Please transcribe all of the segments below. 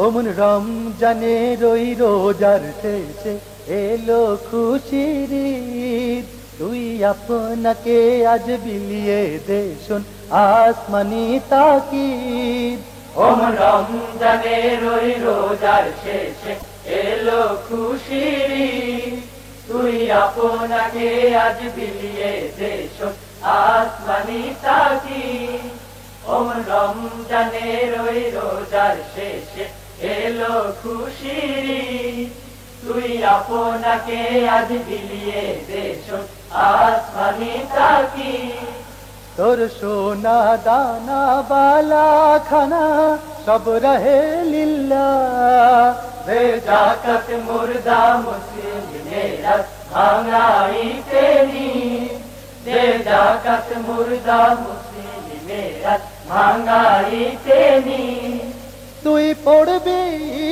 ওমন রমজানের ওই রোজার শেষে এলো খুশির ঈদ। তুই আপনাকে আজ বিলিয়ে দে শোন আসমানি তাকিদ। ওমন রমজানের ওই রোজার শেষে এলো খুশির ঈদ। তুই আপনাকে আজ বিলিয়ে দে শোন আসমানি তাকিদ। ওমন রমজানের ওই রোজার শেষে এলো খুশির ঈদ। তুই আপনাকে আজ বিলিয়ে দে শোন আসমানি তাকিদ। তোর সোনা দানা বালা খানা সব রহে লিল্লাহ। দে জাকাত মুর্দা মুসলিমেরা ভাঙাইতে নি। দে জাকাত মুর্দা মুসলিমেরা ভাঙাইতে নি। তুই পড়বি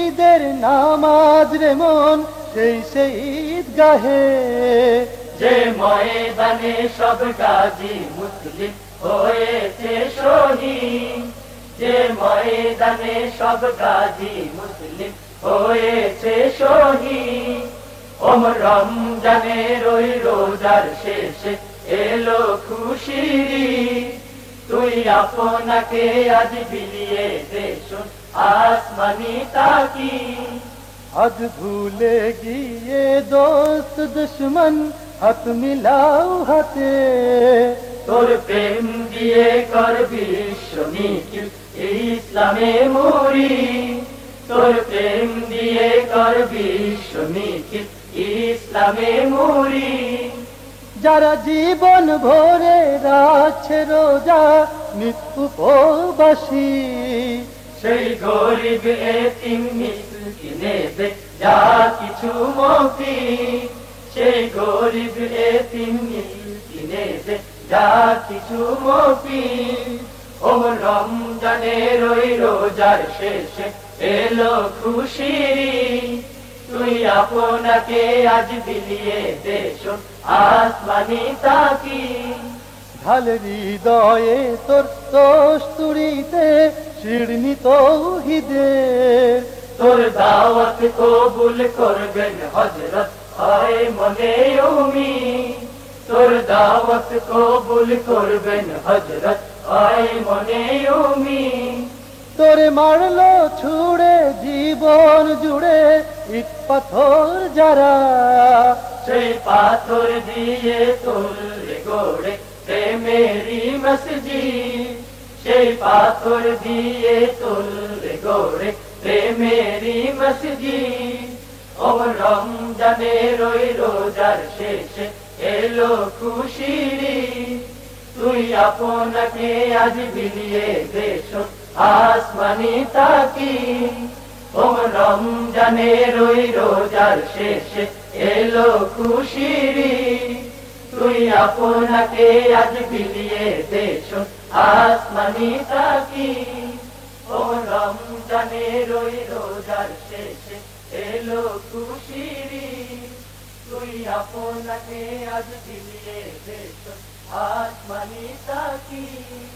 ঈদের নামাজ রে মন সেই ঈদগাহে। যে ময়দানে সব গাজী মুসলিম হয়েছে শহীদ। যে ময়দানে সব গাজী মুসলিম হয়েছে শহীদ। ওমন রমজানের ওই রোজার শেষে এলো খুশির ঈদ। তুই আপনাকে আজ বিলিয়ে দে শোন আসমানি তাকিদ। আজ ভুলে গিয়ে দোস্ত দুশ্মন হাত মিলাও হাতে। তোর প্রেম দিয়ে করবি শনিকিল ইসলামে মরি। তোর প্রেম দিয়ে করবি শনিকিল ইসলামে মরি। যারা জীবন ভরে রাখছে রোজা নিত্য উপবাসী, সেই গরিব এতিম মিসকিনে দে যা কিছু মুক্তি। সেই গরিব এতিম মিসকিনে দে যা কিছু মুক্তি। ওমন রমজানের ওই রোজার শেষে এলো খুশির ঈদ। তুই আপনাকে আজ বিলিয়ে দে শোন আসমানি তাকিদ। ঢাল হৃদয়ে তোর কস্তুরীতে শিরনি তৌহিদের। তোর দাওয়াত কবুল করবেন হযরত হয় মনে উম্মীদ। তোর দাওয়াত কবুল করবেন হযরত হয় মনে উম্মীদ। তোরে মারলো ছুড়ে জীবন জুড়ে ইট পাথর যারা, সেই পাথর দিয়ে তুললে গড়ে প্রেমেরি মসজিদ। সেই পাথর দিয়ে তুললে গড়ে প্রেমেরি মসজিদ। ওমন রমজানের ওই রোজার শেষে এলো খুশির ঈদ। তুই আপনাকে আজ বিলিয়ে দে শোন আসমানি তাকিদ। ওমন রমজানের ওই রোজার শেষে এলো খুশির ঈদ। তুই আপনাকে আজ বিলিয়ে দে শোন আসমানি তাকিদ। ওমন রমজানের ওই রোজার শেষে এলো খুশির ঈদ। তুই আপনাকে আজ বিলিয়ে দে শোন আসমানি তাকিদ।